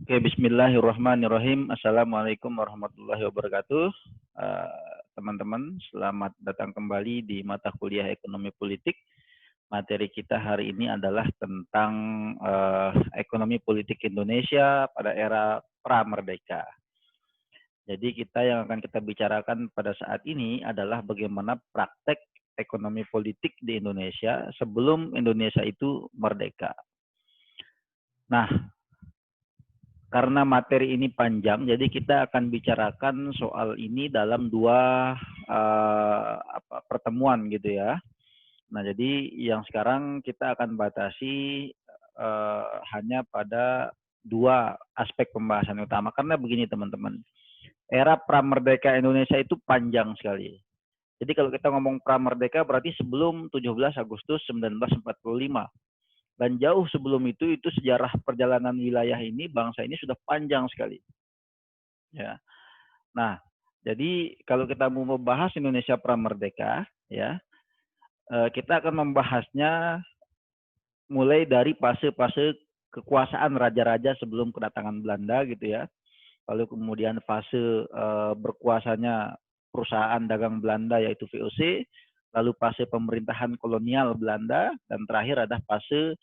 Oke, bismillahirrahmanirrahim. Assalamualaikum warahmatullahi wabarakatuh. Teman-teman, selamat datang kembali di mata kuliah Ekonomi Politik. Materi kita hari ini adalah tentang ekonomi politik Indonesia pada era pra-merdeka. Jadi yang akan kita bicarakan pada saat ini adalah bagaimana praktek ekonomi politik di Indonesia sebelum Indonesia itu merdeka. Nah, karena materi ini panjang, jadi kita akan bicarakan soal ini dalam dua pertemuan gitu ya. Nah, jadi yang sekarang kita akan batasi hanya pada dua aspek pembahasan utama. Karena begini teman-teman, era pramerdeka Indonesia itu panjang sekali. Jadi kalau kita ngomong pramerdeka berarti sebelum 17 Agustus 1945. Dan jauh sebelum itu sejarah perjalanan wilayah ini, bangsa ini sudah panjang sekali. Ya. Nah, jadi kalau kita mau membahas Indonesia pramerdeka, ya, kita akan membahasnya mulai dari fase-fase kekuasaan raja-raja sebelum kedatangan Belanda gitu ya. Lalu kemudian fase berkuasanya perusahaan dagang Belanda yaitu VOC, lalu fase pemerintahan kolonial Belanda, dan terakhir ada fase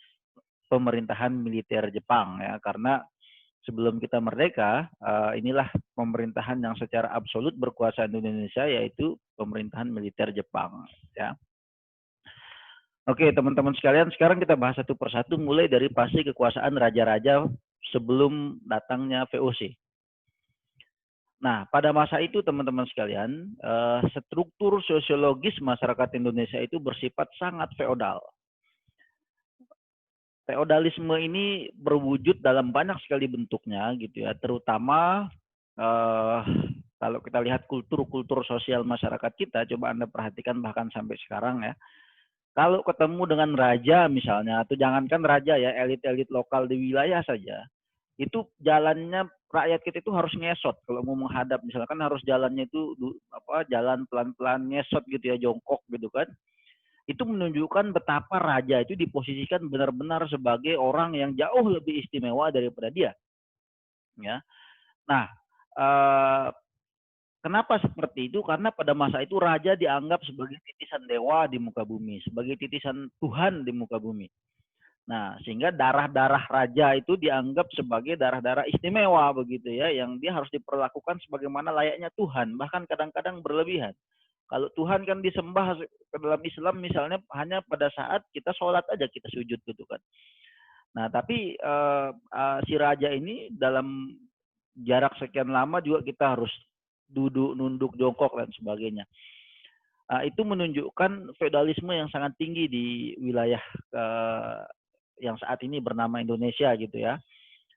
pemerintahan militer Jepang ya, karena sebelum kita merdeka, inilah pemerintahan yang secara absolut berkuasa di Indonesia, yaitu pemerintahan militer Jepang. Ya. Oke, teman-teman sekalian, sekarang kita bahas satu persatu mulai dari fase kekuasaan raja-raja sebelum datangnya VOC. Nah, pada masa itu teman-teman sekalian, struktur sosiologis masyarakat Indonesia itu bersifat sangat feodal. Feodalisme ini berwujud dalam banyak sekali bentuknya gitu ya, terutama kalau kita lihat kultur sosial masyarakat kita, coba Anda perhatikan bahkan sampai sekarang ya, kalau ketemu dengan raja misalnya, atau jangankan raja ya, elit-elit lokal di wilayah saja, itu jalannya rakyat kita itu harus ngesot kalau mau menghadap, misalkan harus jalannya itu jalan pelan-pelan ngesot gitu ya, jongkok gitu kan. Itu menunjukkan betapa raja itu diposisikan benar-benar sebagai orang yang jauh lebih istimewa daripada dia. Ya. Nah, kenapa seperti itu? Karena pada masa itu raja dianggap sebagai titisan dewa di muka bumi, sebagai titisan Tuhan di muka bumi. Nah, sehingga darah-darah raja itu dianggap sebagai darah-darah istimewa begitu ya, yang dia harus diperlakukan sebagaimana layaknya Tuhan, bahkan kadang-kadang berlebihan. Kalau Tuhan kan disembah ke dalam Islam misalnya hanya pada saat kita sholat aja kita sujud gitu kan. Nah, tapi si raja ini dalam jarak sekian lama juga kita harus duduk, nunduk, jongkok dan sebagainya. Itu menunjukkan feodalisme yang sangat tinggi di wilayah yang saat ini bernama Indonesia gitu ya.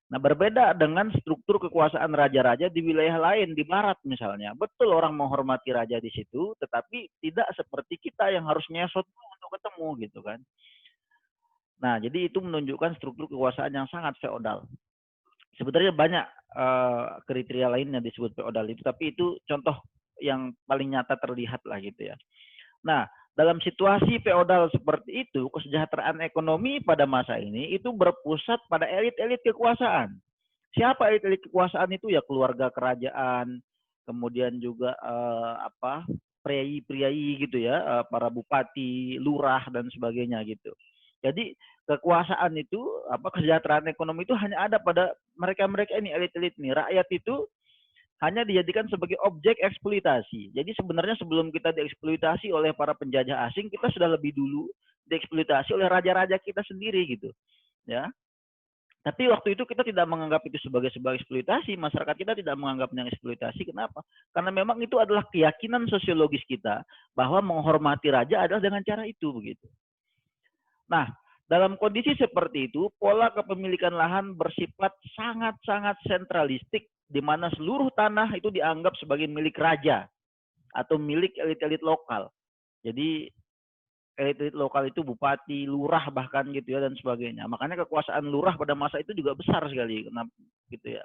Nah, berbeda dengan struktur kekuasaan raja-raja di wilayah lain, di barat misalnya. Betul orang menghormati raja di situ, tetapi tidak seperti kita yang harus nyesot untuk ketemu gitu kan. Nah, jadi itu menunjukkan struktur kekuasaan yang sangat feodal. Sebenarnya banyak kriteria lain yang disebut feodal itu, tapi itu contoh yang paling nyata terlihat lah gitu ya. Nah, dalam situasi feodal seperti itu, kesejahteraan ekonomi pada masa ini itu berpusat pada elit-elit kekuasaan. Siapa elit-elit kekuasaan itu? Ya keluarga kerajaan, kemudian juga priai-priai gitu ya, para bupati, lurah dan sebagainya gitu. Jadi kekuasaan itu, kesejahteraan ekonomi itu hanya ada pada mereka-mereka ini, elit-elit ini. Rakyat itu hanya dijadikan sebagai objek eksploitasi. Jadi sebenarnya sebelum kita dieksploitasi oleh para penjajah asing, kita sudah lebih dulu dieksploitasi oleh raja-raja kita sendiri gitu. Ya. Tapi waktu itu kita tidak menganggap itu sebagai sebuah eksploitasi, masyarakat kita tidak menganggapnya eksploitasi. Kenapa? Karena memang itu adalah keyakinan sosiologis kita bahwa menghormati raja adalah dengan cara itu begitu. Nah, dalam kondisi seperti itu, pola kepemilikan lahan bersifat sangat-sangat sentralistik, di mana seluruh tanah itu dianggap sebagai milik raja atau milik elit-elit lokal. Jadi elit-elit lokal itu bupati, lurah bahkan gitu ya dan sebagainya. Makanya kekuasaan lurah pada masa itu juga besar sekali, kenapa gitu ya.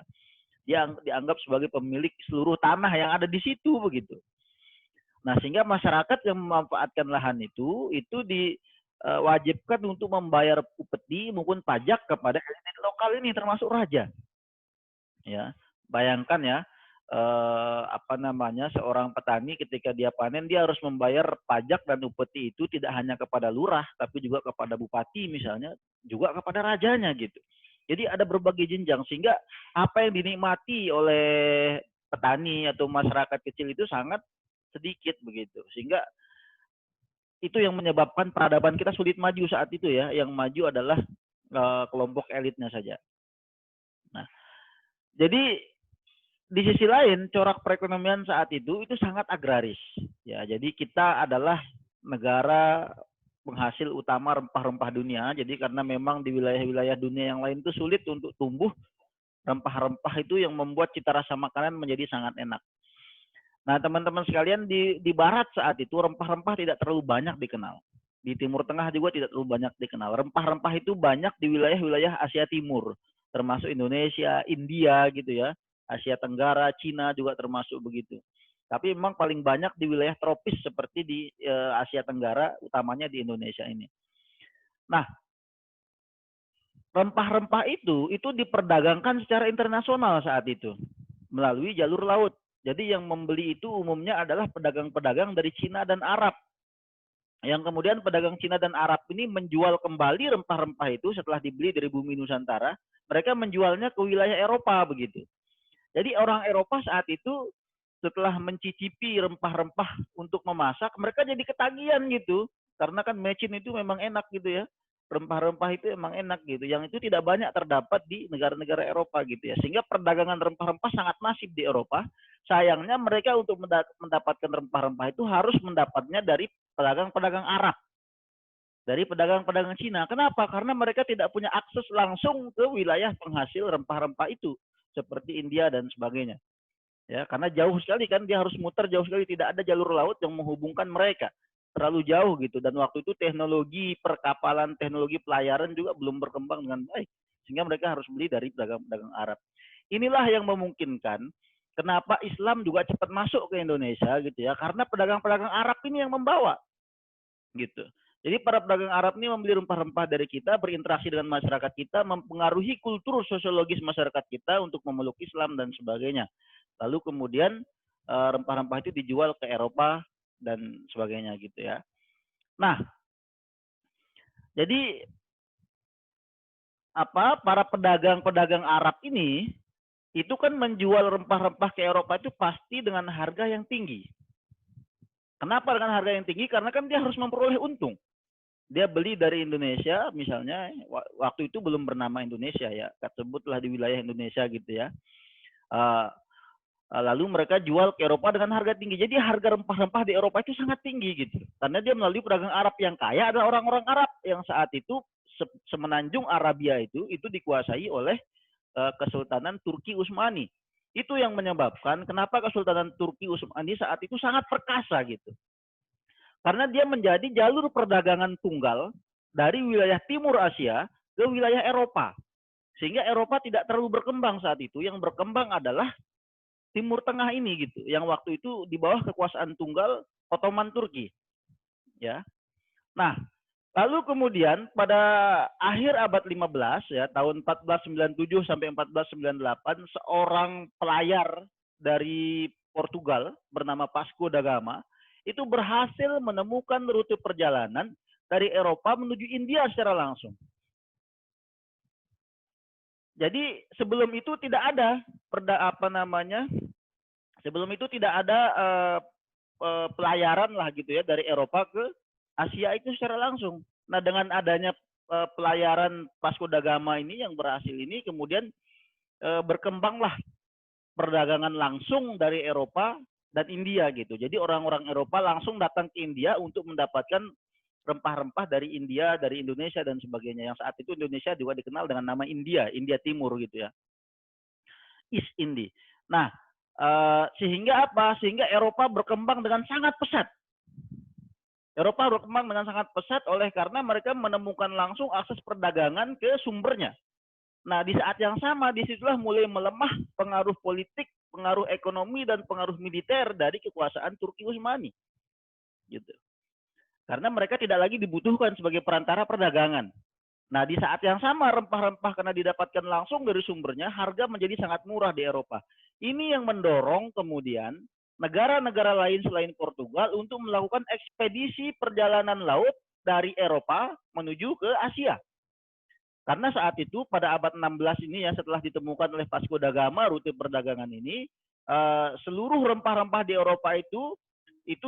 Dia dianggap sebagai pemilik seluruh tanah yang ada di situ begitu. Nah, sehingga masyarakat yang memanfaatkan lahan itu diwajibkan untuk membayar upeti maupun pajak kepada elit lokal ini termasuk raja. ya. Bayangkan ya, apa namanya, seorang petani ketika dia panen dia harus membayar pajak dan upeti itu tidak hanya kepada lurah tapi juga kepada bupati misalnya, juga kepada rajanya gitu. Jadi ada berbagai jenjang sehingga apa yang dinikmati oleh petani atau masyarakat kecil itu sangat sedikit begitu. Sehingga itu yang menyebabkan peradaban kita sulit maju saat itu ya. Yang maju adalah kelompok elitnya saja. Nah, jadi di sisi lain corak perekonomian saat itu sangat agraris. Ya, jadi kita adalah negara penghasil utama rempah-rempah dunia. Jadi karena memang di wilayah-wilayah dunia yang lain itu sulit untuk tumbuh rempah-rempah itu yang membuat cita rasa makanan menjadi sangat enak. Nah, teman-teman sekalian di barat saat itu rempah-rempah tidak terlalu banyak dikenal. Di Timur Tengah juga tidak terlalu banyak dikenal. Rempah-rempah itu banyak di wilayah-wilayah Asia Timur, termasuk Indonesia, India gitu ya. Asia Tenggara, Cina juga termasuk begitu. Tapi memang paling banyak di wilayah tropis seperti di Asia Tenggara, utamanya di Indonesia ini. Nah, rempah-rempah itu diperdagangkan secara internasional saat itu melalui jalur laut. Jadi yang membeli itu umumnya adalah pedagang-pedagang dari Cina dan Arab. Yang kemudian pedagang Cina dan Arab ini menjual kembali rempah-rempah itu setelah dibeli dari bumi Nusantara, mereka menjualnya ke wilayah Eropa begitu. Jadi orang Eropa saat itu setelah mencicipi rempah-rempah untuk memasak, mereka jadi ketagihan gitu. Karena kan mecin itu memang enak gitu ya. Rempah-rempah itu emang enak gitu. Yang itu tidak banyak terdapat di negara-negara Eropa gitu ya. Sehingga perdagangan rempah-rempah sangat masif di Eropa. Sayangnya mereka untuk mendapatkan rempah-rempah itu harus mendapatnya dari pedagang-pedagang Arab. Dari pedagang-pedagang Cina. Kenapa? Karena mereka tidak punya akses langsung ke wilayah penghasil rempah-rempah itu. Seperti India dan sebagainya. Ya, karena jauh sekali kan, dia harus muter jauh sekali, tidak ada jalur laut yang menghubungkan mereka, terlalu jauh gitu. Dan waktu itu teknologi perkapalan, teknologi pelayaran juga belum berkembang dengan baik, sehingga mereka harus beli dari pedagang-pedagang Arab. Inilah yang memungkinkan kenapa Islam juga cepat masuk ke Indonesia gitu ya, karena pedagang-pedagang Arab ini yang membawa gitu. Jadi para pedagang Arab ini membeli rempah-rempah dari kita, berinteraksi dengan masyarakat kita, mempengaruhi kultur sosiologis masyarakat kita untuk memeluk Islam dan sebagainya. Lalu kemudian rempah-rempah itu dijual ke Eropa dan sebagainya gitu ya. Nah, jadi para pedagang-pedagang Arab ini itu kan menjual rempah-rempah ke Eropa itu pasti dengan harga yang tinggi. Kenapa dengan harga yang tinggi? Karena kan dia harus memperoleh untung. Dia beli dari Indonesia misalnya, waktu itu belum bernama Indonesia ya, sebutlah di wilayah Indonesia gitu ya. Lalu mereka jual ke Eropa dengan harga tinggi. Jadi harga rempah-rempah di Eropa itu sangat tinggi gitu. Karena dia melalui pedagang Arab yang kaya adalah orang-orang Arab yang saat itu semenanjung Arabia itu dikuasai oleh Kesultanan Turki Utsmani. Itu yang menyebabkan kenapa Kesultanan Turki Utsmani saat itu sangat perkasa gitu. Karena dia menjadi jalur perdagangan tunggal dari wilayah Timur Asia ke wilayah Eropa. Sehingga Eropa tidak terlalu berkembang saat itu. Yang berkembang adalah Timur Tengah ini gitu. Yang waktu itu di bawah kekuasaan tunggal Ottoman Turki. Ya. Nah, lalu kemudian pada akhir abad 15 ya, tahun 1497 sampai 1498, seorang pelayar dari Portugal bernama Vasco da Gama itu berhasil menemukan rute perjalanan dari Eropa menuju India secara langsung. Jadi sebelum itu tidak ada sebelum itu tidak ada pelayaran lah gitu ya dari Eropa ke Asia itu secara langsung. Nah dengan adanya pelayaran Vasco da Gama ini yang berhasil ini, kemudian berkembanglah perdagangan langsung dari Eropa dan India gitu. Jadi orang-orang Eropa langsung datang ke India untuk mendapatkan rempah-rempah dari India, dari Indonesia dan sebagainya. Yang saat itu Indonesia juga dikenal dengan nama India, India Timur gitu ya. East India. Nah, sehingga apa? Sehingga Eropa berkembang dengan sangat pesat. Eropa berkembang dengan sangat pesat oleh karena mereka menemukan langsung akses perdagangan ke sumbernya. Nah, di saat yang sama, disitulah mulai melemah pengaruh politik, pengaruh ekonomi, dan pengaruh militer dari kekuasaan Turki Utsmani. Gitu. Karena mereka tidak lagi dibutuhkan sebagai perantara perdagangan. Nah, di saat yang sama rempah-rempah karena didapatkan langsung dari sumbernya, harga menjadi sangat murah di Eropa. Ini yang mendorong kemudian negara-negara lain selain Portugal untuk melakukan ekspedisi perjalanan laut dari Eropa menuju ke Asia. Karena saat itu pada abad 16 ini ya, setelah ditemukan oleh Vasco da Gama rute perdagangan ini, seluruh rempah-rempah di Eropa itu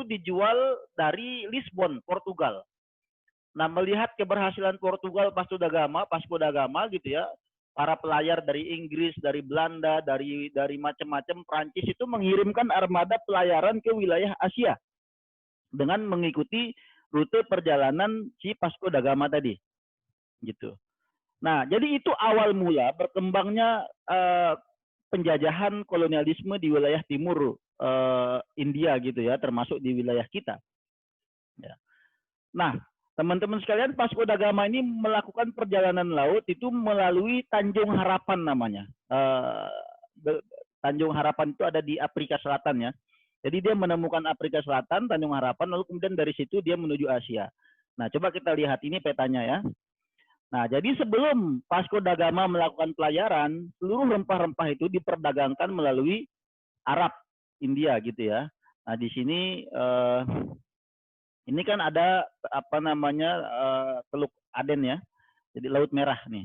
dijual dari Lisbon, Portugal. Nah, melihat keberhasilan Portugal Vasco da Gama gitu ya, para pelayar dari Inggris, dari Belanda, dari macam-macam Prancis itu mengirimkan armada pelayaran ke wilayah Asia dengan mengikuti rute perjalanan si Vasco da Gama tadi, gitu. Nah, jadi itu awal mula berkembangnya penjajahan kolonialisme di wilayah timur India gitu ya, termasuk di wilayah kita. Ya. Nah, teman-teman sekalian, Vasco da Gama ini melakukan perjalanan laut itu melalui Tanjung Harapan namanya. Tanjung Harapan itu ada di Afrika Selatan ya. Jadi dia menemukan Afrika Selatan, Tanjung Harapan, lalu kemudian dari situ dia menuju Asia. Nah, coba kita lihat ini petanya ya. Nah, jadi sebelum Vasco da Gama melakukan pelayaran, seluruh rempah-rempah itu diperdagangkan melalui Arab, India gitu ya. Nah, di sini ini kan ada apa namanya Teluk Aden ya. Jadi Laut Merah nih.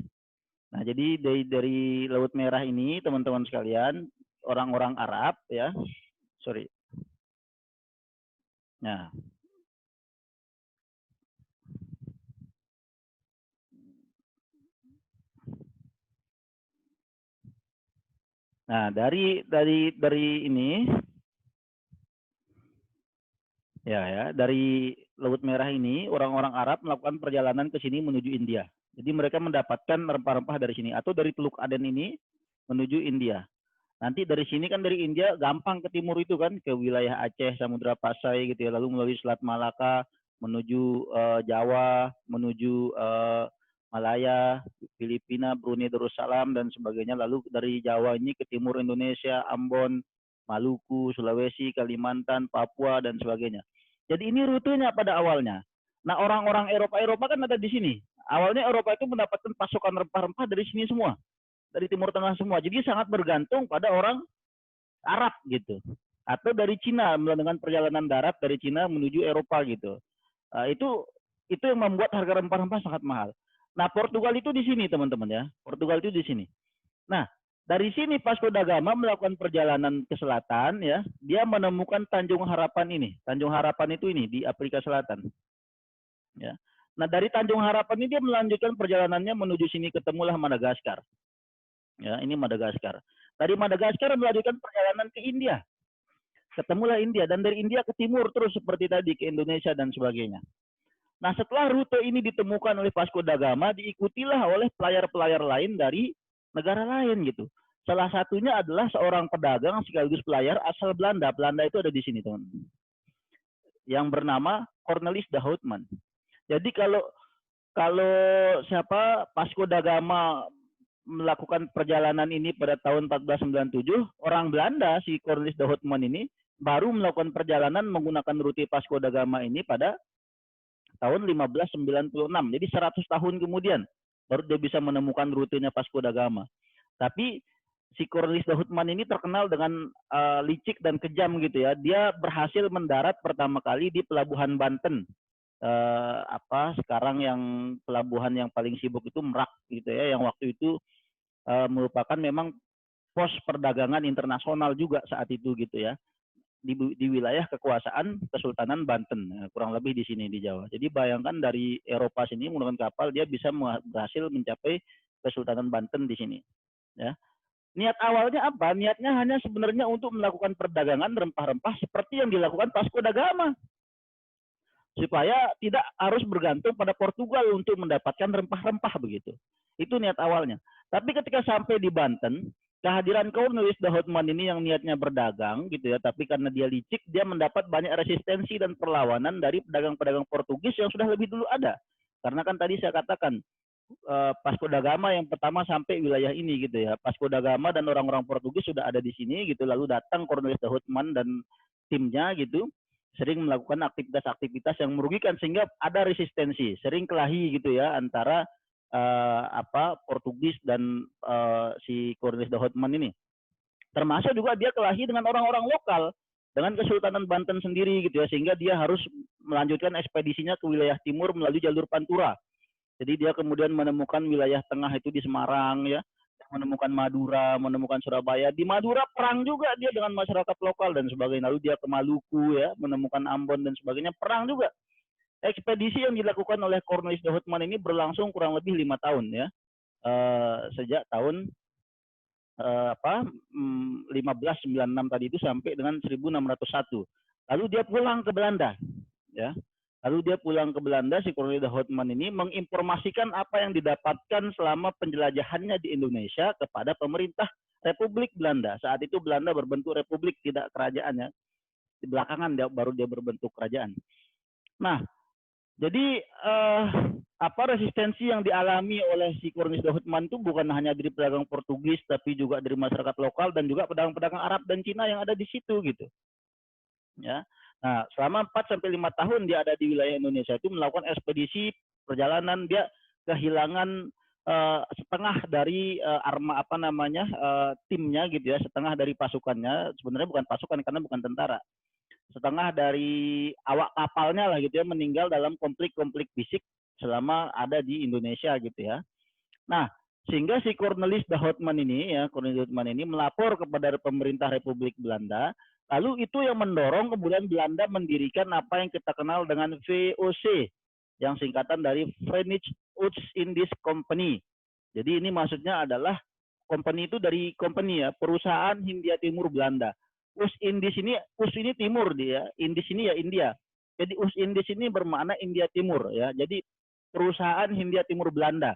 Nah, jadi dari Laut Merah ini teman-teman sekalian, orang-orang Arab ya. Sorry. Nah, Nah, dari ini dari Laut Merah ini orang-orang Arab melakukan perjalanan ke sini menuju India. Jadi mereka mendapatkan rempah-rempah dari sini atau dari Teluk Aden ini menuju India. Nanti dari sini kan dari India gampang ke timur itu kan ke wilayah Aceh, Samudra Pasai gitu ya, lalu melalui Selat Malaka menuju Jawa, menuju Malaya, Filipina, Brunei Darussalam dan sebagainya. Lalu dari Jawa ini ke timur Indonesia, Ambon, Maluku, Sulawesi, Kalimantan, Papua dan sebagainya. Jadi ini rutenya pada awalnya. Nah, orang-orang Eropa kan ada di sini. Awalnya Eropa itu mendapatkan pasokan rempah-rempah dari sini semua, dari Timur Tengah semua. Jadi sangat bergantung pada orang Arab gitu. Atau dari Cina dengan perjalanan darat dari Cina menuju Eropa gitu. Itu yang membuat harga rempah-rempah sangat mahal. Nah, Portugal itu di sini teman-teman ya. Portugal itu di sini. Nah, dari sini Vasco da Gama melakukan perjalanan ke selatan ya, dia menemukan Tanjung Harapan ini. Tanjung Harapan itu ini di Afrika Selatan. Ya. Nah, dari Tanjung Harapan ini dia melanjutkan perjalanannya menuju sini, ketemulah Madagaskar. Ya, ini Madagaskar. Dari Madagaskar melanjutkan perjalanan ke India. Ketemulah India dan dari India ke timur terus seperti tadi ke Indonesia dan sebagainya. Nah, setelah rute ini ditemukan oleh Vasco da Gama, diikutilah oleh pelayar-pelayar lain dari negara lain gitu. Salah satunya adalah seorang pedagang sekaligus pelayar asal Belanda. Belanda itu ada di sini, teman. Yang bernama Cornelis de Houtman. Jadi kalau siapa Vasco da Gama melakukan perjalanan ini pada tahun 1497, orang Belanda si Cornelis de Houtman ini baru melakukan perjalanan menggunakan rute Vasco da Gama ini pada tahun 1596. Jadi 100 tahun kemudian baru dia bisa menemukan rutenya Vasco da Gama. Tapi si Cornelis de Houtman ini terkenal dengan licik dan kejam gitu ya. Dia berhasil mendarat pertama kali di pelabuhan Banten. Sekarang yang pelabuhan yang paling sibuk itu Merak gitu ya, yang waktu itu merupakan memang pos perdagangan internasional juga saat itu gitu ya, di wilayah kekuasaan Kesultanan Banten, kurang lebih di sini di Jawa. Jadi bayangkan dari Eropa sini menggunakan kapal dia bisa berhasil mencapai Kesultanan Banten di sini ya. Niat awalnya apa? Niatnya hanya sebenarnya untuk melakukan perdagangan rempah-rempah seperti yang dilakukan Vasco da Gama, supaya tidak harus bergantung pada Portugal untuk mendapatkan rempah-rempah begitu. Itu niat awalnya. Tapi ketika sampai di Banten, kehadiran Cornelis de Houtman ini yang niatnya berdagang gitu ya, tapi karena dia licik, dia mendapat banyak resistensi dan perlawanan dari pedagang-pedagang Portugis yang sudah lebih dulu ada. Karena kan tadi saya katakan Vasco da Gama yang pertama sampai wilayah ini gitu ya. Vasco da Gama dan orang-orang Portugis sudah ada di sini gitu, lalu datang Cornelis de Houtman dan timnya gitu, sering melakukan aktivitas-aktivitas yang merugikan sehingga ada resistensi, sering kelahi gitu ya antara Portugis dan si Cornelis de Houtman ini. Termasuk juga dia kelahi dengan orang-orang lokal, dengan Kesultanan Banten sendiri gitu ya, sehingga dia harus melanjutkan ekspedisinya ke wilayah timur melalui jalur Pantura. Jadi dia kemudian menemukan wilayah tengah itu di Semarang ya, menemukan Madura, menemukan Surabaya. Di Madura perang juga dia dengan masyarakat lokal dan sebagainya. Lalu dia ke Maluku ya, menemukan Ambon dan sebagainya, perang juga. Ekspedisi yang dilakukan oleh Cornelis de Houtman ini berlangsung kurang lebih 5 tahun ya, sejak tahun 1596 tadi itu sampai dengan 1601. Lalu dia pulang ke Belanda, ya. Lalu dia pulang ke Belanda, si Cornelis de Houtman ini menginformasikan apa yang didapatkan selama penjelajahannya di Indonesia kepada pemerintah Republik Belanda. Saat itu Belanda berbentuk republik, tidak kerajaan ya. Di belakangan baru dia berbentuk kerajaan. Nah, jadi resistensi yang dialami oleh si Cornelis de Houtman itu bukan hanya dari pedagang Portugis, tapi juga dari masyarakat lokal dan juga pedagang-pedagang Arab dan Cina yang ada di situ gitu. Ya. Nah, selama 4 sampai 5 tahun dia ada di wilayah Indonesia itu melakukan ekspedisi perjalanan, dia kehilangan setengah dari timnya gitu ya, setengah dari pasukannya. Sebenarnya bukan pasukan karena bukan tentara. Setengah dari awak kapalnya lah gitu ya, meninggal dalam konflik-konflik fisik selama ada di Indonesia gitu ya. Nah, sehingga si Cornelis de Houtman ini ya, Cornelis de Houtman ini melapor kepada pemerintah Republik Belanda. Lalu itu yang mendorong kemudian Belanda mendirikan apa yang kita kenal dengan VOC, yang singkatan dari Verenigde Oost-Indisch Company. Jadi ini maksudnya adalah company itu dari company ya, perusahaan Hindia Timur Belanda. Oost-Indisch ini, Oos ini timur dia, Indis ini ya India. Jadi Oost-Indisch ini bermakna India Timur ya. Jadi perusahaan Hindia Timur Belanda.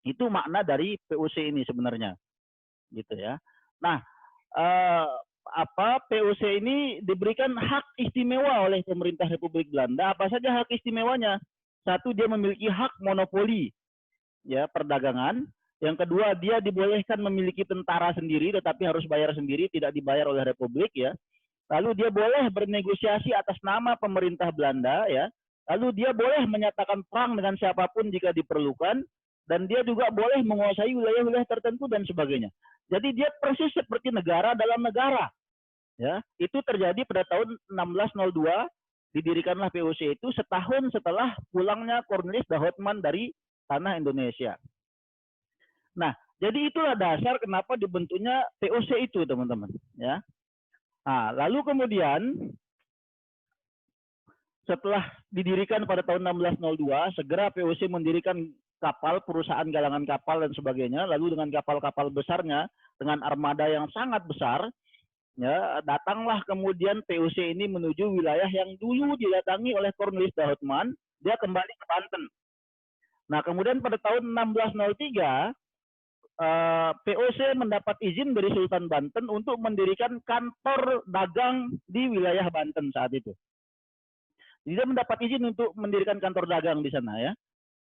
Itu makna dari POC ini sebenarnya. Gitu ya. Nah, POC ini diberikan hak istimewa oleh pemerintah Republik Belanda. Apa saja hak istimewanya? Satu, dia memiliki hak monopoli ya perdagangan. Yang kedua, dia dibolehkan memiliki tentara sendiri, tetapi harus bayar sendiri, tidak dibayar oleh Republik ya. Lalu dia boleh bernegosiasi atas nama pemerintah Belanda ya. Lalu dia boleh menyatakan perang dengan siapapun jika diperlukan, dan dia juga boleh menguasai wilayah-wilayah tertentu dan sebagainya. Jadi dia persis seperti negara dalam negara. Ya, itu terjadi pada tahun 1602, didirikanlah POC itu setahun setelah pulangnya Cornelis de Houtman dari tanah Indonesia. Nah, jadi itulah dasar kenapa dibentuknya POC itu, teman-teman. Ya. Nah, lalu kemudian setelah didirikan pada tahun 1602, segera POC mendirikan kapal, perusahaan galangan kapal dan sebagainya. Lalu dengan kapal-kapal besarnya, dengan armada yang sangat besar, ya, datanglah kemudian POC ini menuju wilayah yang dulu didatangi oleh Cornelis de Houtman. Dia kembali ke Banten. Nah, kemudian pada tahun 1603, POC mendapat izin dari Sultan Banten untuk mendirikan kantor dagang di wilayah Banten saat itu. Jadi dia mendapat izin untuk mendirikan kantor dagang di sana ya.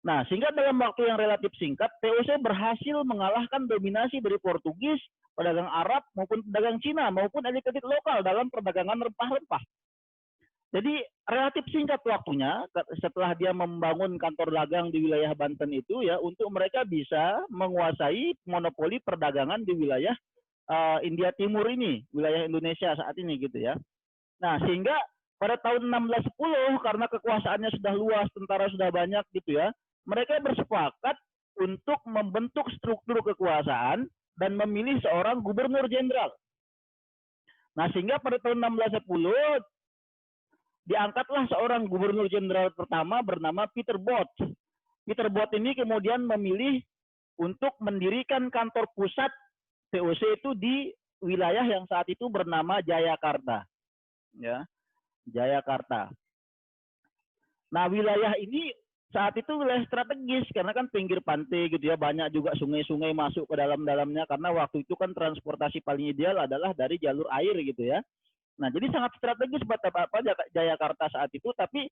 Nah, sehingga dalam waktu yang relatif singkat, POC berhasil mengalahkan dominasi dari Portugis, pedagang Arab, maupun pedagang Cina, maupun elit-elit lokal dalam perdagangan rempah-rempah. Jadi relatif singkat waktunya setelah dia membangun kantor dagang di wilayah Banten itu ya, untuk mereka bisa menguasai monopoli perdagangan di wilayah India Timur ini, wilayah Indonesia saat ini gitu ya. Nah, sehingga pada tahun 1610 karena kekuasaannya sudah luas, tentara sudah banyak gitu ya, mereka bersepakat untuk membentuk struktur kekuasaan dan memilih seorang gubernur jenderal. Nah, sehingga pada tahun 1610 diangkatlah seorang gubernur jenderal pertama bernama Peter Both. Peter Both ini kemudian memilih untuk mendirikan kantor pusat POC itu di wilayah yang saat itu bernama Jayakarta. Ya, Jayakarta. Nah, wilayah ini saat itu wilayah strategis karena kan pinggir pantai gitu ya, banyak juga sungai-sungai masuk ke dalam-dalamnya karena waktu itu kan transportasi paling ideal adalah dari jalur air gitu ya. Nah, jadi sangat strategis buat Jayakarta saat itu, tapi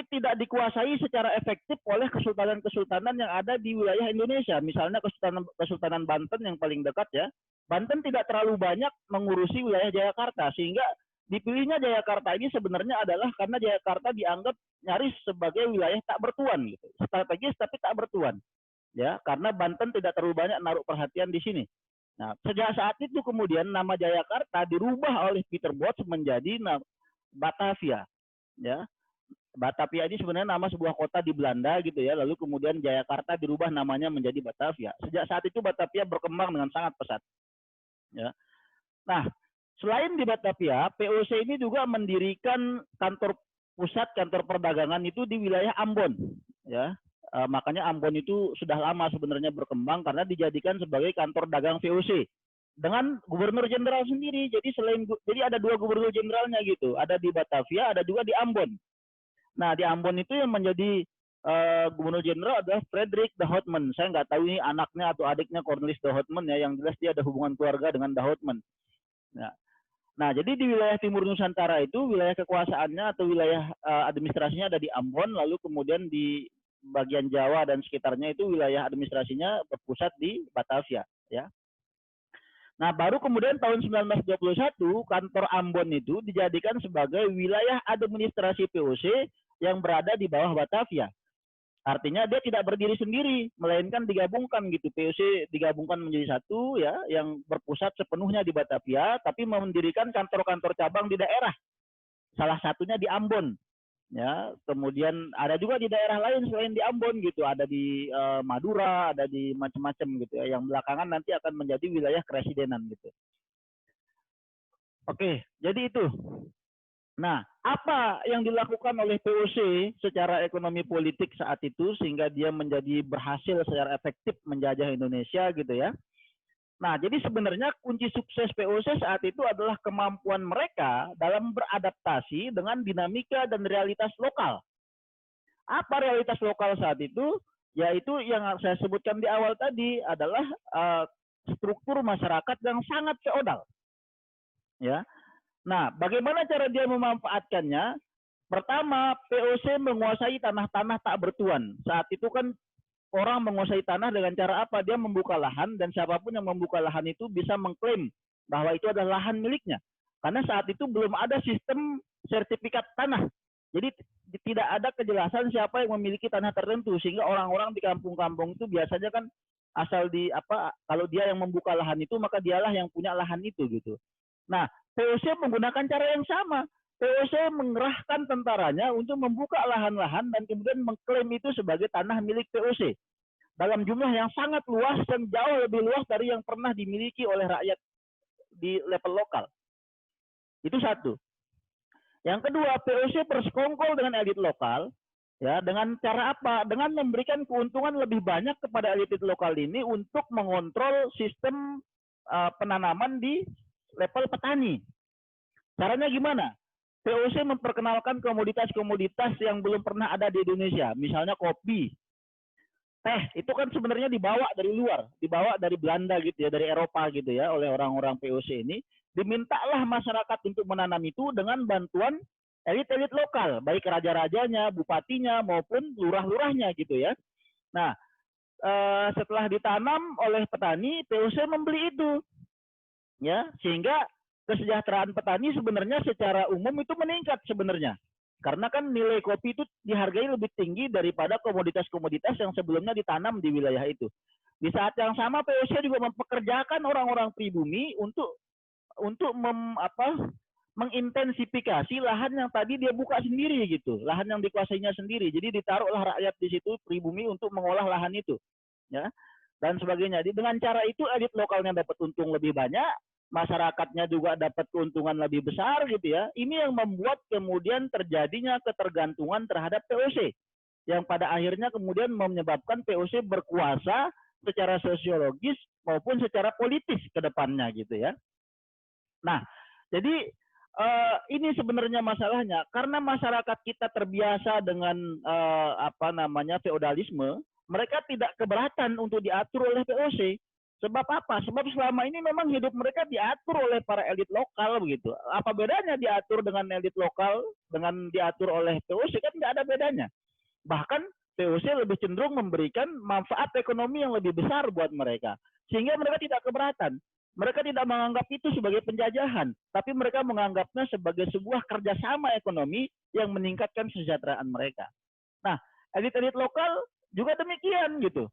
tidak dikuasai secara efektif oleh kesultanan-kesultanan yang ada di wilayah Indonesia. Misalnya Kesultanan Banten yang paling dekat ya. Banten tidak terlalu banyak mengurusi wilayah Jayakarta, sehingga dipilihnya Jayakarta ini sebenarnya adalah karena Jayakarta dianggap nyaris sebagai wilayah tak bertuan gitu. Strategis tapi tak bertuan. ya, karena Banten tidak terlalu banyak naruh perhatian di sini. Nah, sejak saat itu kemudian nama Jayakarta dirubah oleh Peter Bosch menjadi Batavia, ya. Batavia ini sebenarnya nama sebuah kota di Belanda gitu ya, lalu kemudian Jayakarta dirubah namanya menjadi Batavia. Sejak saat itu Batavia berkembang dengan sangat pesat, ya. Nah, selain di Batavia, POC ini juga mendirikan kantor pusat, kantor perdagangan itu di wilayah Ambon, ya. Makanya Ambon itu sudah lama sebenarnya berkembang karena dijadikan sebagai kantor dagang VOC dengan gubernur jenderal sendiri. Jadi ada dua gubernur jenderalnya gitu, ada di Batavia, ada juga di Ambon. Nah, di Ambon itu yang menjadi gubernur jenderal adalah Frederick de Houtman. Saya nggak tahu ini anaknya atau adiknya Cornelis de Houtman ya, yang jelas dia ada hubungan keluarga dengan de Houtman. Nah, jadi di wilayah Timur Nusantara itu wilayah kekuasaannya atau wilayah administrasinya ada di Ambon, lalu kemudian di bagian Jawa dan sekitarnya itu wilayah administrasinya berpusat di Batavia, ya. Nah, baru kemudian tahun 1921 kantor Ambon itu dijadikan sebagai wilayah administrasi POC yang berada di bawah Batavia. Artinya dia tidak berdiri sendiri, melainkan digabungkan gitu. POC digabungkan menjadi satu ya, yang berpusat sepenuhnya di Batavia, tapi mendirikan kantor-kantor cabang di daerah. Salah satunya di Ambon. Ya, kemudian ada juga di daerah lain selain di Ambon gitu, ada di Madura, ada di macam-macam gitu ya, yang belakangan nanti akan menjadi wilayah keresidenan gitu. Oke, jadi itu. Nah, apa yang dilakukan oleh POC secara ekonomi politik saat itu sehingga dia menjadi berhasil secara efektif menjajah Indonesia gitu ya. Nah, jadi sebenarnya kunci sukses POC saat itu adalah kemampuan mereka dalam beradaptasi dengan dinamika dan realitas lokal. Apa realitas lokal saat itu? Yaitu yang saya sebutkan di awal tadi adalah struktur masyarakat yang sangat feodal. Ya. Nah, bagaimana cara dia memanfaatkannya? Pertama, POC menguasai tanah-tanah tak bertuan. Saat itu kan orang menguasai tanah dengan cara apa? Dia membuka lahan dan siapapun yang membuka lahan itu bisa mengklaim bahwa itu adalah lahan miliknya. Karena saat itu belum ada sistem sertifikat tanah. Jadi tidak ada kejelasan siapa yang memiliki tanah tertentu sehingga orang-orang di kampung-kampung itu biasanya kan asal kalau dia yang membuka lahan itu maka dialah yang punya lahan itu gitu. Nah, POC menggunakan cara yang sama. POC mengerahkan tentaranya untuk membuka lahan-lahan dan kemudian mengklaim itu sebagai tanah milik POC dalam jumlah yang sangat luas dan jauh lebih luas dari yang pernah dimiliki oleh rakyat di level lokal. Itu satu. Yang kedua, POC bersekongkol dengan elit lokal, ya, dengan cara apa? Dengan memberikan keuntungan lebih banyak kepada elit lokal ini untuk mengontrol sistem penanaman di level petani. Caranya gimana? POC memperkenalkan komoditas-komoditas yang belum pernah ada di Indonesia, misalnya kopi, teh, itu kan sebenarnya dibawa dari luar, dibawa dari Belanda gitu ya, dari Eropa gitu ya, oleh orang-orang POC ini. Dimintalah masyarakat untuk menanam itu dengan bantuan elit-elit lokal, baik raja-rajanya, bupatinya maupun lurah-lurahnya gitu ya. Nah, setelah ditanam oleh petani, POC membeli itu, ya, sehingga kesejahteraan petani sebenarnya secara umum itu meningkat sebenarnya. Karena kan nilai kopi itu dihargai lebih tinggi daripada komoditas-komoditas yang sebelumnya ditanam di wilayah itu. Di saat yang sama POC juga mempekerjakan orang-orang pribumi untuk mengintensifikasi lahan yang tadi dia buka sendiri gitu, lahan yang dikuasainya sendiri. Jadi ditaruhlah rakyat di situ pribumi untuk mengolah lahan itu, ya, dan sebagainya. Dengan cara itu elit lokalnya dapat untung lebih banyak, masyarakatnya juga dapat keuntungan lebih besar gitu ya. Ini yang membuat kemudian terjadinya ketergantungan terhadap POC yang pada akhirnya kemudian menyebabkan POC berkuasa secara sosiologis maupun secara politis ke depannya gitu ya. Nah, jadi ini sebenarnya masalahnya karena masyarakat kita terbiasa dengan feodalisme, mereka tidak keberatan untuk diatur oleh POC. Sebab apa? Sebab selama ini memang hidup mereka diatur oleh para elit lokal begitu. Apa bedanya diatur dengan elit lokal dengan diatur oleh POC? Kan nggak ada bedanya. Bahkan POC lebih cenderung memberikan manfaat ekonomi yang lebih besar buat mereka. Sehingga mereka tidak keberatan. Mereka tidak menganggap itu sebagai penjajahan, tapi mereka menganggapnya sebagai sebuah kerjasama ekonomi yang meningkatkan kesejahteraan mereka. Nah, elit-elit lokal juga demikian gitu.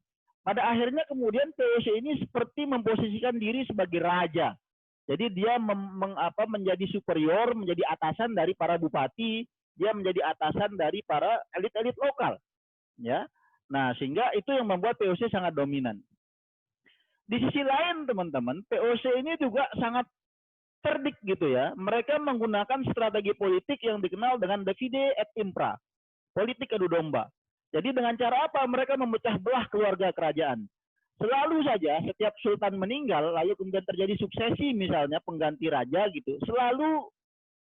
pada akhirnya kemudian POC ini seperti memposisikan diri sebagai raja. Jadi dia menjadi superior, menjadi atasan dari para bupati, dia menjadi atasan dari para elit-elit lokal, ya. Nah, sehingga itu yang membuat POC sangat dominan. Di sisi lain, teman-teman, POC ini juga sangat cerdik gitu ya. Mereka menggunakan strategi politik yang dikenal dengan divide et impera, politik adu domba. Jadi dengan cara apa? Mereka memecah belah keluarga kerajaan. Selalu saja setiap sultan meninggal, lalu kemudian terjadi suksesi misalnya pengganti raja gitu, selalu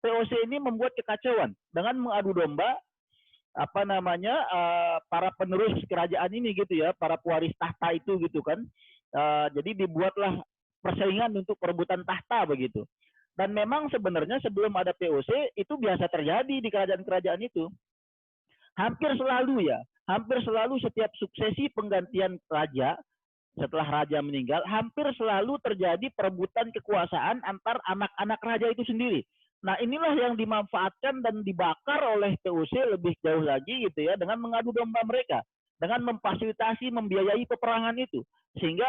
POC ini membuat kekacauan dengan mengadu domba para penerus kerajaan ini gitu ya, para pewaris tahta itu gitu kan. Jadi dibuatlah persaingan untuk perebutan tahta begitu. Dan memang sebenarnya sebelum ada POC itu biasa terjadi di kerajaan-kerajaan itu. Hampir selalu setiap suksesi penggantian raja, setelah raja meninggal, hampir selalu terjadi perebutan kekuasaan antar anak-anak raja itu sendiri. Nah, inilah yang dimanfaatkan dan dibakar oleh POC lebih jauh lagi gitu ya, dengan mengadu domba mereka, dengan memfasilitasi, membiayai peperangan itu. Sehingga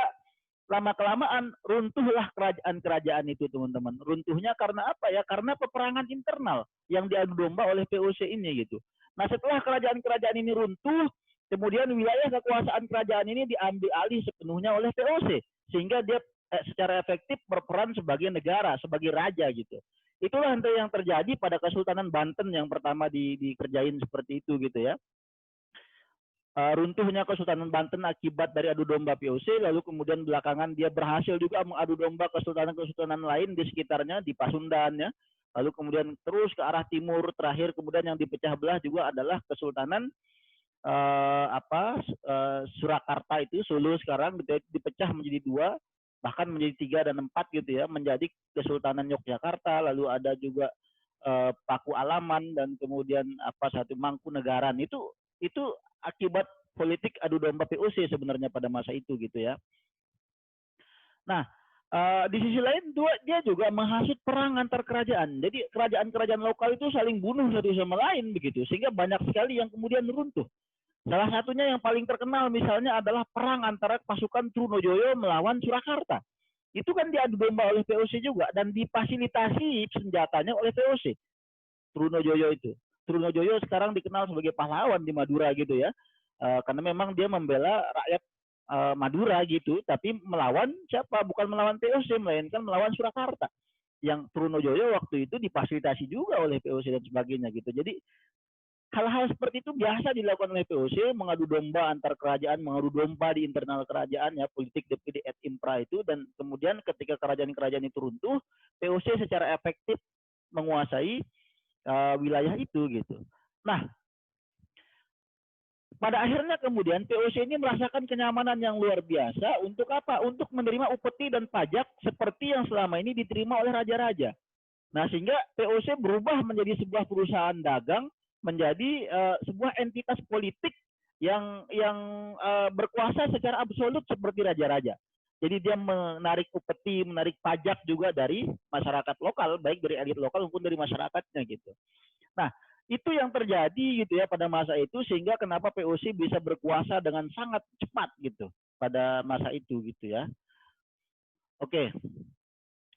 lama-kelamaan runtuhlah kerajaan-kerajaan itu, teman-teman. Runtuhnya karena apa ya? Karena peperangan internal yang diadu domba oleh POC ini gitu. Nah, setelah kerajaan-kerajaan ini runtuh, kemudian wilayah kekuasaan kerajaan ini diambil alih sepenuhnya oleh POC, sehingga dia secara efektif berperan sebagai negara, sebagai raja gitu. Itulah yang terjadi pada Kesultanan Banten yang pertama dikerjain seperti itu gitu ya. Runtuhnya Kesultanan Banten akibat dari adu domba POC, lalu kemudian belakangan dia berhasil juga mengadu domba kesultanan-kesultanan lain di sekitarnya, di Pasundan ya. Lalu kemudian terus ke arah timur, terakhir kemudian yang dipecah belah juga adalah Kesultanan Surakarta itu, Solo sekarang dipecah menjadi 2, bahkan menjadi 3 dan 4 gitu ya, menjadi Kesultanan Yogyakarta, lalu ada juga Paku Alaman, dan kemudian satu Mangkunegaran. Itu akibat politik adu domba POC sebenarnya pada masa itu gitu ya. Nah, di sisi lain dia juga menghasut perang antar kerajaan. Jadi kerajaan-kerajaan lokal itu saling bunuh satu sama lain begitu, sehingga banyak sekali yang kemudian runtuh. Salah satunya yang paling terkenal misalnya adalah perang antara pasukan Trunojoyo melawan Surakarta. Itu kan diadu domba oleh POC juga dan difasilitasi senjatanya oleh POC. Trunojoyo itu. Trunojoyo sekarang dikenal sebagai pahlawan di Madura gitu ya. Karena memang dia membela rakyat Madura gitu, tapi melawan siapa? Bukan melawan POC, melainkan melawan Surakarta. Yang Trunojoyo waktu itu difasilitasi juga oleh POC dan sebagainya gitu. Jadi hal-hal seperti itu biasa dilakukan oleh POC, mengadu domba antar kerajaan, mengadu domba di internal kerajaan ya, politik divide et impera itu, dan kemudian ketika kerajaan-kerajaan itu runtuh, POC secara efektif menguasai wilayah itu gitu. Nah, pada akhirnya kemudian POC ini merasakan kenyamanan yang luar biasa untuk apa? Untuk menerima upeti dan pajak seperti yang selama ini diterima oleh raja-raja. Nah, sehingga POC berubah menjadi sebuah perusahaan dagang, menjadi sebuah entitas politik yang berkuasa secara absolut seperti raja-raja. Jadi dia menarik upeti, menarik pajak juga dari masyarakat lokal, baik dari elit lokal maupun dari masyarakatnya gitu. Nah, itu yang terjadi gitu ya pada masa itu, sehingga kenapa POC bisa berkuasa dengan sangat cepat gitu pada masa itu gitu ya. Oke.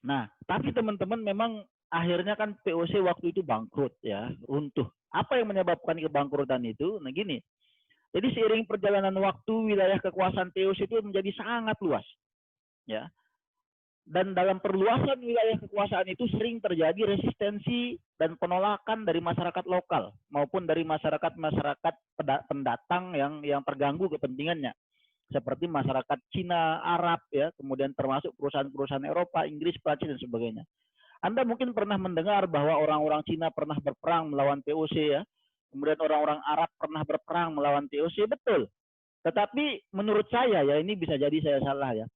Nah, tapi teman-teman memang akhirnya kan POC waktu itu bangkrut ya, runtuh. Apa yang menyebabkan kebangkrutan itu? Nah gini, jadi seiring perjalanan waktu wilayah kekuasaan POC itu menjadi sangat luas ya. Dan dalam perluasan wilayah kekuasaan itu sering terjadi resistensi dan penolakan dari masyarakat lokal maupun dari masyarakat pendatang yang terganggu kepentingannya, seperti masyarakat Cina, Arab ya, kemudian termasuk perusahaan-perusahaan Eropa, Inggris, Prancis dan sebagainya. Anda mungkin pernah mendengar bahwa orang-orang Cina pernah berperang melawan POC ya, kemudian orang-orang Arab pernah berperang melawan POC, betul. Tetapi menurut saya ya, ini bisa jadi saya salah ya,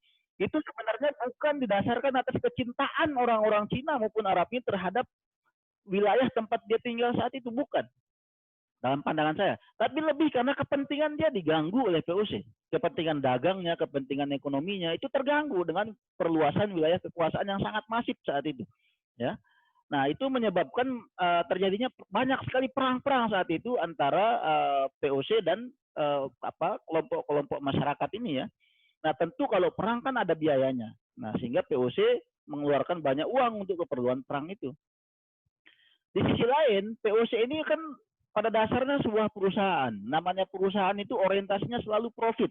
itu sebenarnya bukan didasarkan atas kecintaan orang-orang Cina maupun Arab ini terhadap wilayah tempat dia tinggal saat itu, bukan. Dalam pandangan saya, tapi lebih karena kepentingan dia diganggu oleh POC, kepentingan dagangnya, kepentingan ekonominya itu terganggu dengan perluasan wilayah kekuasaan yang sangat masif saat itu, ya. Nah, itu menyebabkan terjadinya banyak sekali perang-perang saat itu antara POC dan kelompok-kelompok masyarakat ini ya. Nah, tentu kalau perang kan ada biayanya. Nah, sehingga POC mengeluarkan banyak uang untuk keperluan perang itu. Di sisi lain, POC ini kan pada dasarnya sebuah perusahaan. Namanya perusahaan itu orientasinya selalu profit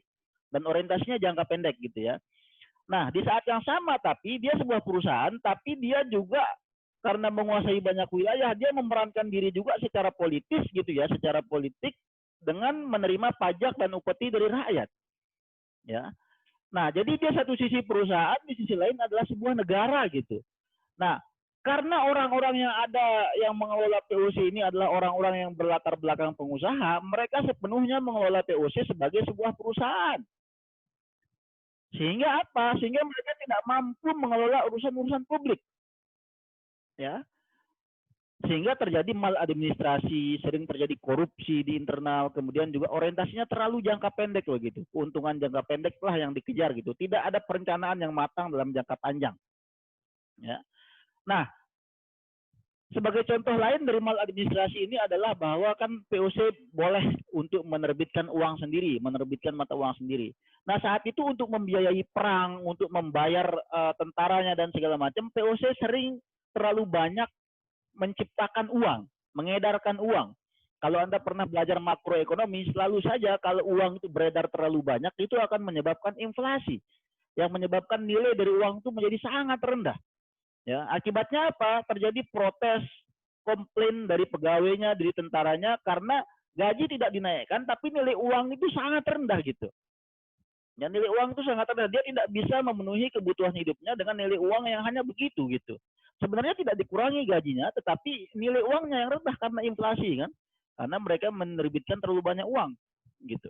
dan orientasinya jangka pendek gitu ya. Nah, di saat yang sama tapi dia sebuah perusahaan, tapi dia juga karena menguasai banyak wilayah, dia memerankan diri juga secara politis gitu ya, secara politik dengan menerima pajak dan upeti dari rakyat. Ya. Nah, jadi dia satu sisi perusahaan, di sisi lain adalah sebuah negara gitu. Nah, karena orang-orang yang ada yang mengelola POC ini adalah orang-orang yang berlatar belakang pengusaha, mereka sepenuhnya mengelola POC sebagai sebuah perusahaan. Sehingga apa? Sehingga mereka tidak mampu mengelola urusan-urusan publik. Ya. Sehingga terjadi maladministrasi, sering terjadi korupsi di internal, kemudian juga orientasinya terlalu jangka pendek loh gitu. Keuntungan jangka pendek lah yang dikejar gitu. Tidak ada perencanaan yang matang dalam jangka panjang. Ya. Nah, sebagai contoh lain dari maladministrasi ini adalah bahwa kan POC boleh untuk menerbitkan uang sendiri, menerbitkan mata uang sendiri. Nah, saat itu untuk membiayai perang, untuk membayar tentaranya dan segala macam, POC sering terlalu banyak menciptakan uang, mengedarkan uang. Kalau Anda pernah belajar makroekonomi, selalu saja kalau uang itu beredar terlalu banyak, itu akan menyebabkan inflasi. Yang menyebabkan nilai dari uang itu menjadi sangat rendah. Ya, akibatnya apa? Terjadi protes, komplain dari pegawainya, dari tentaranya, karena gaji tidak dinaikkan, tapi nilai uang itu sangat rendah gitu. Ya, nilai uang itu sangat rendah. Dia tidak bisa memenuhi kebutuhan hidupnya dengan nilai uang yang hanya begitu gitu. Sebenarnya tidak dikurangi gajinya, tetapi nilai uangnya yang rendah karena inflasi kan. Karena mereka menerbitkan terlalu banyak uang gitu.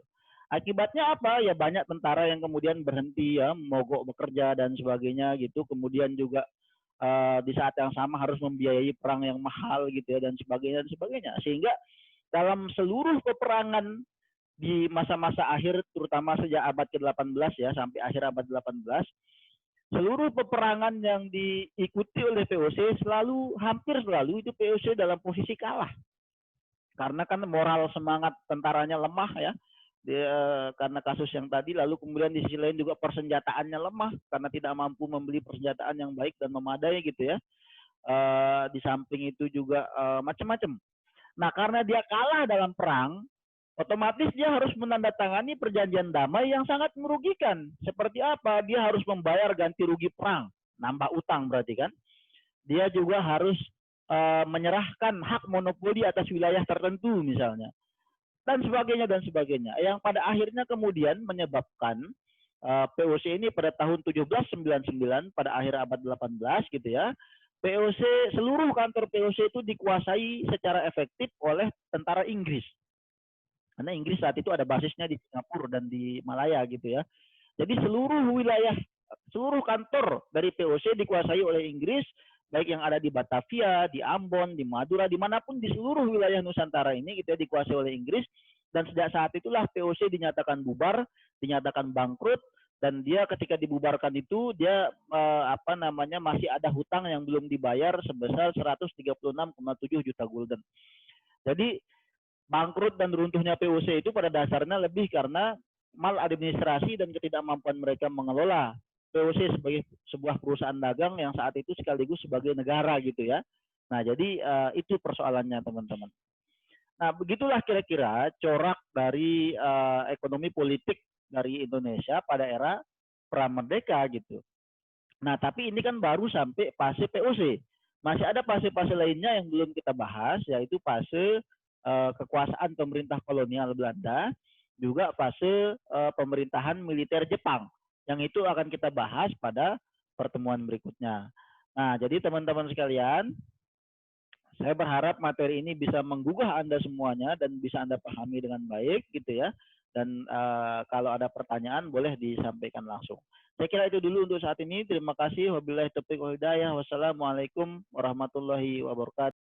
Akibatnya apa? Ya banyak tentara yang kemudian berhenti ya, mogok bekerja dan sebagainya gitu. Kemudian juga di saat yang sama harus membiayai perang yang mahal gitu ya dan sebagainya. Sehingga dalam seluruh peperangan di masa-masa akhir terutama sejak abad ke-18 ya sampai akhir abad 18, seluruh peperangan yang diikuti oleh POC hampir selalu itu POC dalam posisi kalah. Karena kan moral semangat tentaranya lemah ya. Karena kasus yang tadi, lalu kemudian di sisi lain juga persenjataannya lemah karena tidak mampu membeli persenjataan yang baik dan memadai gitu ya. Di samping itu juga macam-macam. Nah, karena dia kalah dalam perang, otomatis dia harus menandatangani perjanjian damai yang sangat merugikan. Seperti apa? Dia harus membayar ganti rugi perang, nambah utang berarti kan. Dia juga harus menyerahkan hak monopoli atas wilayah tertentu misalnya. Dan sebagainya. Yang pada akhirnya kemudian menyebabkan POC ini pada tahun 1799 pada akhir abad 18 gitu ya. POC, seluruh kantor POC itu dikuasai secara efektif oleh tentara Inggris. Karena Inggris saat itu ada basisnya di Singapura dan di Malaya gitu ya. Jadi seluruh kantor dari POC dikuasai oleh Inggris, baik yang ada di Batavia, di Ambon, di Madura, dimanapun di seluruh wilayah Nusantara ini gitu ya, dikuasai oleh Inggris. Dan sejak saat itulah POC dinyatakan bubar, dinyatakan bangkrut, dan dia ketika dibubarkan itu dia masih ada hutang yang belum dibayar sebesar 136,7 juta gulden. Jadi bangkrut dan runtuhnya POC itu pada dasarnya lebih karena maladministrasi dan ketidakmampuan mereka mengelola POC sebagai sebuah perusahaan dagang yang saat itu sekaligus sebagai negara gitu ya. Nah, jadi itu persoalannya teman-teman. Nah, begitulah kira-kira corak dari ekonomi politik dari Indonesia pada era pra-merdeka gitu. Nah, tapi ini kan baru sampai fase POC. Masih ada fase-fase lainnya yang belum kita bahas, yaitu fase kekuasaan pemerintah kolonial Belanda, juga fase pemerintahan militer Jepang. Yang itu akan kita bahas pada pertemuan berikutnya. Nah, jadi teman-teman sekalian, saya berharap materi ini bisa menggugah Anda semuanya dan bisa Anda pahami dengan baik gitu ya. Dan kalau ada pertanyaan boleh disampaikan langsung. Saya kira itu dulu untuk saat ini. Terima kasih. Wabillahi taufiq wal hidayah. Wassalamualaikum warahmatullahi wabarakatuh.